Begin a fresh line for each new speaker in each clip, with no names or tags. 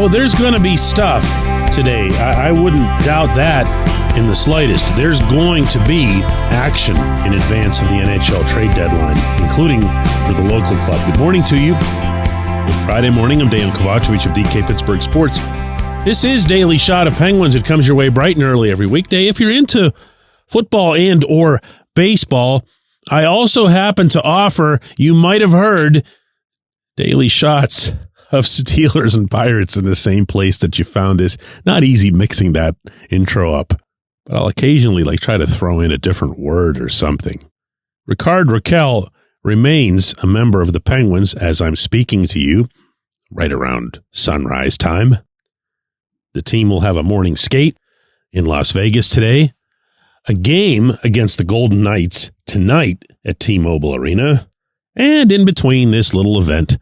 Oh, there's going to be stuff today. I wouldn't doubt that in the slightest. There's going to be action in advance of the NHL trade deadline, including for the local club. Good morning to you. Good Friday morning. I'm Dejan Kovacevic of DK Pittsburgh Sports. This is Daily Shot of Penguins. It comes your way bright and early every weekday. If you're into football and or baseball, I also happen to offer, you might have heard, daily shots of Steelers and Pirates in the same place that you found this. Not easy mixing that intro up, but I'll occasionally try to throw in a different word or something. Rickard Rakell remains a member of the Penguins as I'm speaking to you right around sunrise time. The team will have a morning skate in Las Vegas today, a game against the Golden Knights tonight at T-Mobile Arena, and in between this little event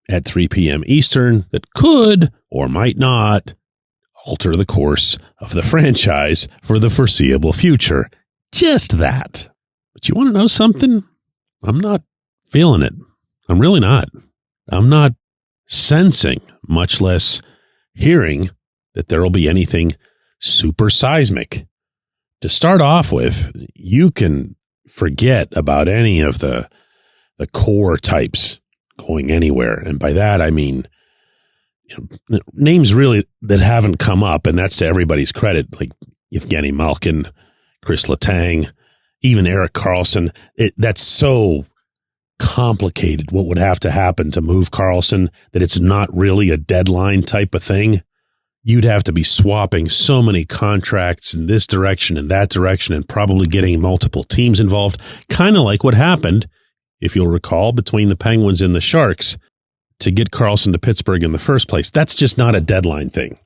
at 3 p.m. Eastern that could or might not alter the course of the franchise for the foreseeable future. Just that. But you want to know something? I'm not feeling it. I'm really not. I'm not sensing, much less hearing, that there will be anything super seismic. To start off with, you can forget about any of the core types going anywhere. And by that, I mean, names really that haven't come up, and that's to everybody's credit, like Evgeny Malkin, Chris Letang, even Erik Karlsson. That's so complicated what would have to happen to move Karlsson that it's not really a deadline type of thing. You'd have to be swapping so many contracts in this direction and that direction and probably getting multiple teams involved, kind of like what happened, if you'll recall, between the Penguins and the Sharks to get Karlsson to Pittsburgh in the first place. That's just not a deadline thing.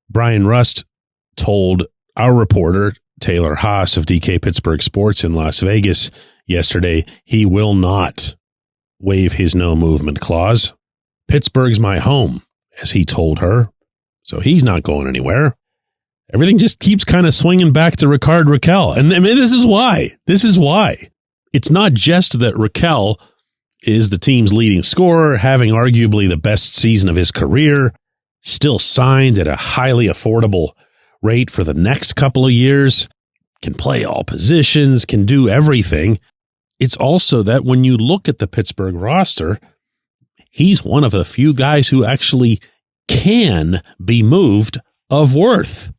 Brian Rust told our reporter, Taylor Haas of DK Pittsburgh Sports in Las Vegas yesterday, he will not waive his no-movement clause. Pittsburgh's my home, as he told her. So he's not going anywhere. Everything just keeps kind of swinging back to Rickard Rakell. And I mean, this is why. It's not just that Rakell is the team's leading scorer, having arguably the best season of his career, still signed at a highly affordable rate for the next couple of years, can play all positions, can do everything. It's also that when you look at the Pittsburgh roster, he's one of the few guys who actually can be moved of worth.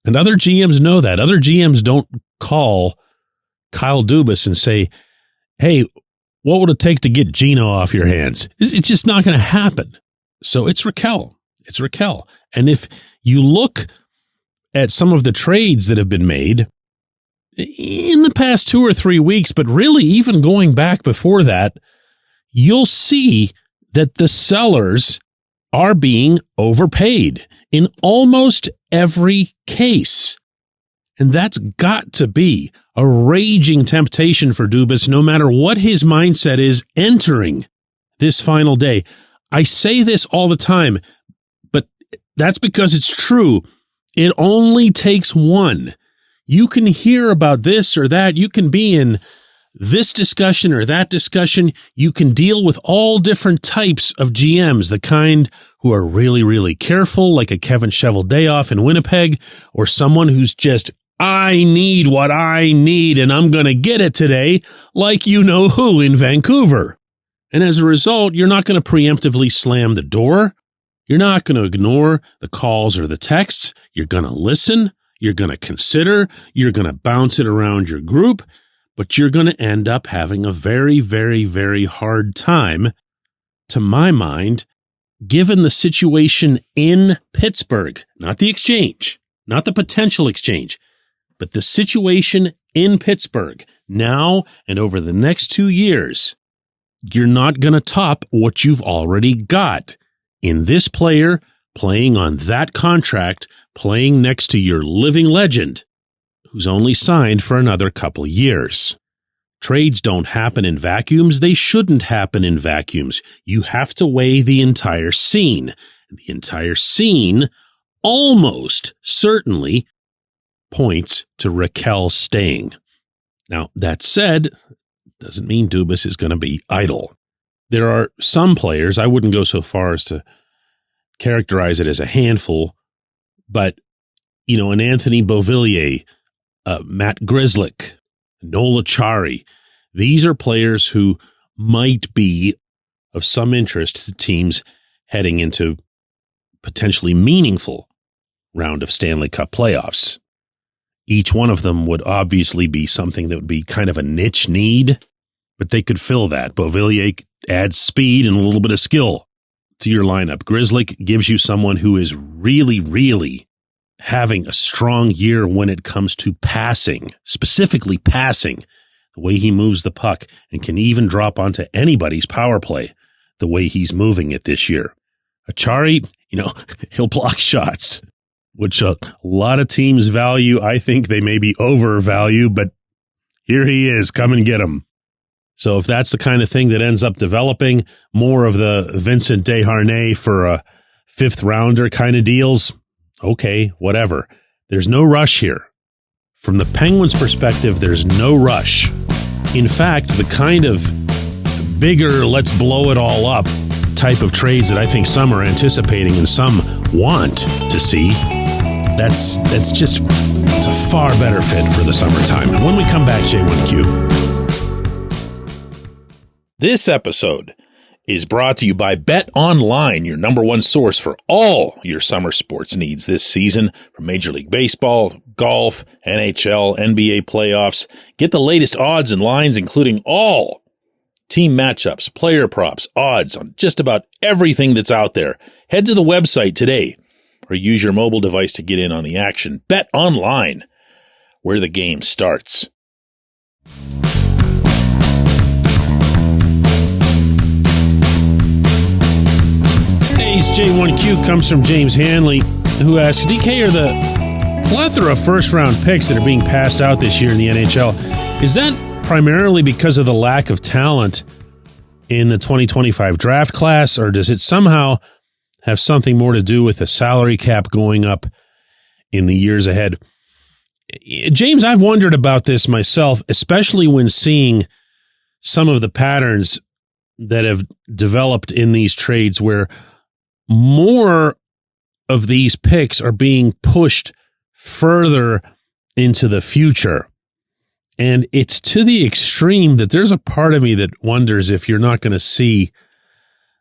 And other GMs know that. Other GMs don't call Kyle Dubas and say, hey, what would it take to get Gino off your hands? It's just not going to happen. So it's Rakell. It's Rakell. And if you look at some of the trades that have been made in the past 2 or 3 weeks, but really even going back before that, you'll see that the sellers are being overpaid in almost every case. And that's got to be a raging temptation for Dubas, no matter what his mindset is entering this final day. I say this all the time, but that's because it's true. It only takes one. You can hear about this or that. You can be in this discussion or that discussion. You can deal with all different types of GMs, the kind who are really, really careful, like a Kevin Cheveldayoff in Winnipeg, or someone who's just, I need what I need and I'm going to get it today, like you know who in Vancouver. And as a result, you're not going to preemptively slam the door. You're not going to ignore the calls or the texts. You're going to listen. You're going to consider. You're going to bounce it around your group. But you're going to end up having a very, very, very hard time, to my mind, given the situation in Pittsburgh, not the exchange, not the potential exchange, but the situation in Pittsburgh now and over the next 2 years. You're not going to top what you've already got in this player playing on that contract, playing next to your living legend, who's only signed for another couple of years. Trades don't happen in vacuums. They shouldn't happen in vacuums. You have to weigh the entire scene. The entire scene almost certainly points to Rakell staying. Now, that said, doesn't mean Dubas is going to be idle. There are some players, I wouldn't go so far as to characterize it as a handful, but, an Anthony Beauvillier, Matt Grzelcyk, Noel Acciari, these are players who might be of some interest to teams heading into potentially meaningful round of Stanley Cup playoffs. Each one of them would obviously be something that would be kind of a niche need, but they could fill that. Beauvillier adds speed and a little bit of skill to your lineup. Grzelcyk gives you someone who is really, really having a strong year when it comes to passing, specifically passing, the way he moves the puck and can even drop onto anybody's power play the way he's moving it this year. Acciari, he'll block shots, which a lot of teams value. I think they maybe overvalue, but here he is. Come and get him. So if that's the kind of thing that ends up developing, more of the Vincent Desharnais for a fifth rounder kind of deals, okay, whatever. There's no rush here. From the Penguins' perspective, there's no rush. In fact, the kind of bigger, let's blow it all up type of trades that I think some are anticipating and some want to see, it's a far better fit for the summertime. And when we come back, J1Q. This episode is brought to you by Bet Online, your number one source for all your summer sports needs this season, from Major League Baseball, golf, NHL, NBA playoffs. Get the latest odds and lines, including all team matchups, player props, odds on just about everything that's out there. Head to the website today or use your mobile device to get in on the action. Bet Online, where the game starts. Today's J1Q comes from James Hanley, who asks, DK, are the plethora of first-round picks that are being passed out this year in the NHL, is that primarily because of the lack of talent in the 2025 draft class, or does it somehow have something more to do with the salary cap going up in the years ahead? James, I've wondered about this myself, especially when seeing some of the patterns that have developed in these trades where more of these picks are being pushed further into the future. And it's to the extreme that there's a part of me that wonders if you're not going to see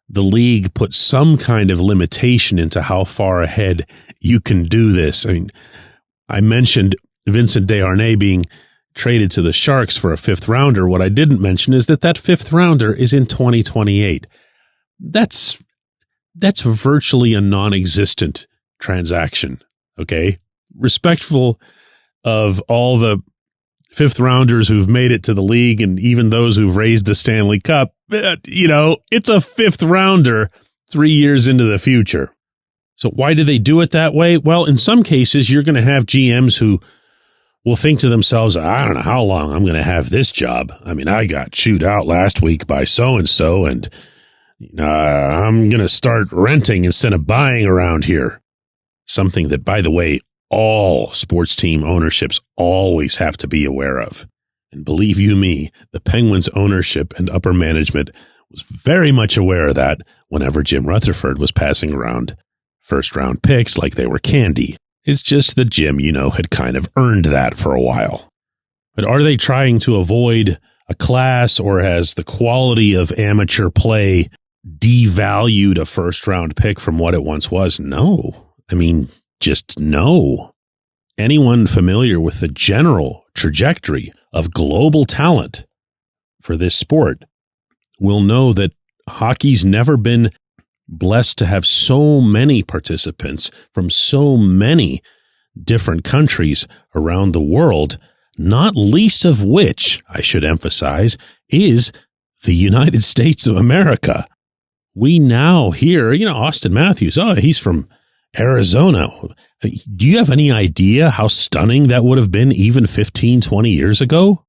the league put some kind of limitation into how far ahead you can do this. I mean, I mentioned Vincent Desharnais being traded to the Sharks for a fifth rounder. What I didn't mention is that fifth rounder is in 2028. That's virtually a non-existent transaction, okay? Respectful of all the fifth rounders who've made it to the league and even those who've raised the Stanley Cup, it's a fifth rounder 3 years into the future. So why do they do it that way? Well, in some cases, you're going to have GMs who will think to themselves, I don't know how long I'm going to have this job. I mean, I got chewed out last week by so-and-so, and I'm going to start renting instead of buying around here. Something that, by the way, all sports team ownerships always have to be aware of. And believe you me, the Penguins ownership and upper management was very much aware of that whenever Jim Rutherford was passing around first-round picks like they were candy. It's just that Jim, had kind of earned that for a while. But are they trying to avoid a class, or has the quality of amateur play devalued a first-round pick from what it once was? No. I mean, just no. Anyone familiar with the general trajectory of global talent for this sport will know that hockey's never been blessed to have so many participants from so many different countries around the world, not least of which, I should emphasize, is the United States of America. We now hear, Austin Matthews, he's from Arizona. Do you have any idea how stunning that would have been even 15, 20 years ago?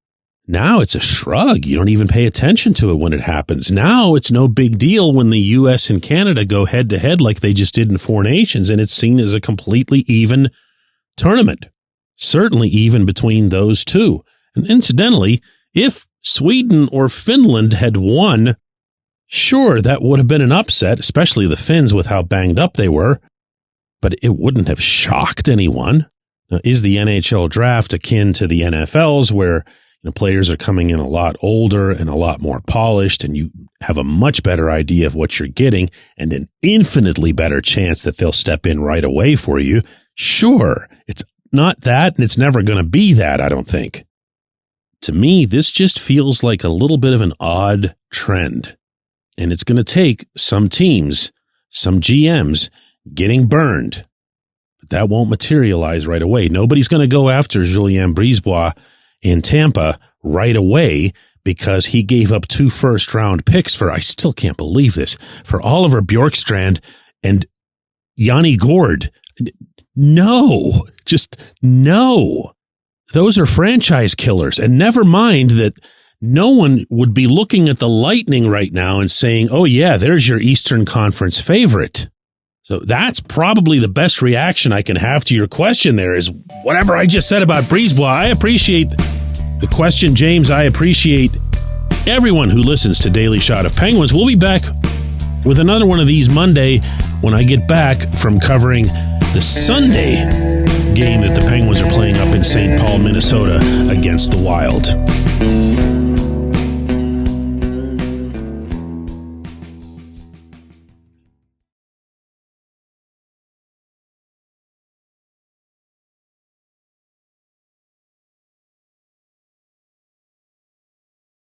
Now it's a shrug. You don't even pay attention to it when it happens. Now it's no big deal when the U.S. and Canada go head-to-head like they just did in Four Nations, and it's seen as a completely even tournament. Certainly even between those two. And incidentally, if Sweden or Finland had won Sure, that would have been an upset, especially the Finns with how banged up they were, but it wouldn't have shocked anyone. Now, is the NHL draft akin to the NFL's where players are coming in a lot older and a lot more polished, and you have a much better idea of what you're getting and an infinitely better chance that they'll step in right away for you? Sure, it's not that, and it's never going to be that, I don't think. To me, this just feels like a little bit of an odd trend, and it's going to take some teams, some GMs getting burned. But that won't materialize right away. Nobody's going to go after Julien Brisebois in Tampa right away because he gave up 2 first-round picks for, I still can't believe this, for Oliver Bjorkstrand and Yanni Gourde. No, just no. Those are franchise killers. And never mind that no one would be looking at the Lightning right now and saying, oh yeah, there's your Eastern Conference favorite. So that's probably the best reaction I can have to your question there is whatever I just said about Brisebois. I appreciate the question, James. I appreciate everyone who listens to Daily Shot of Penguins. We'll be back with another one of these Monday when I get back from covering the Sunday game that the Penguins are playing up in St. Paul, Minnesota against the Wild.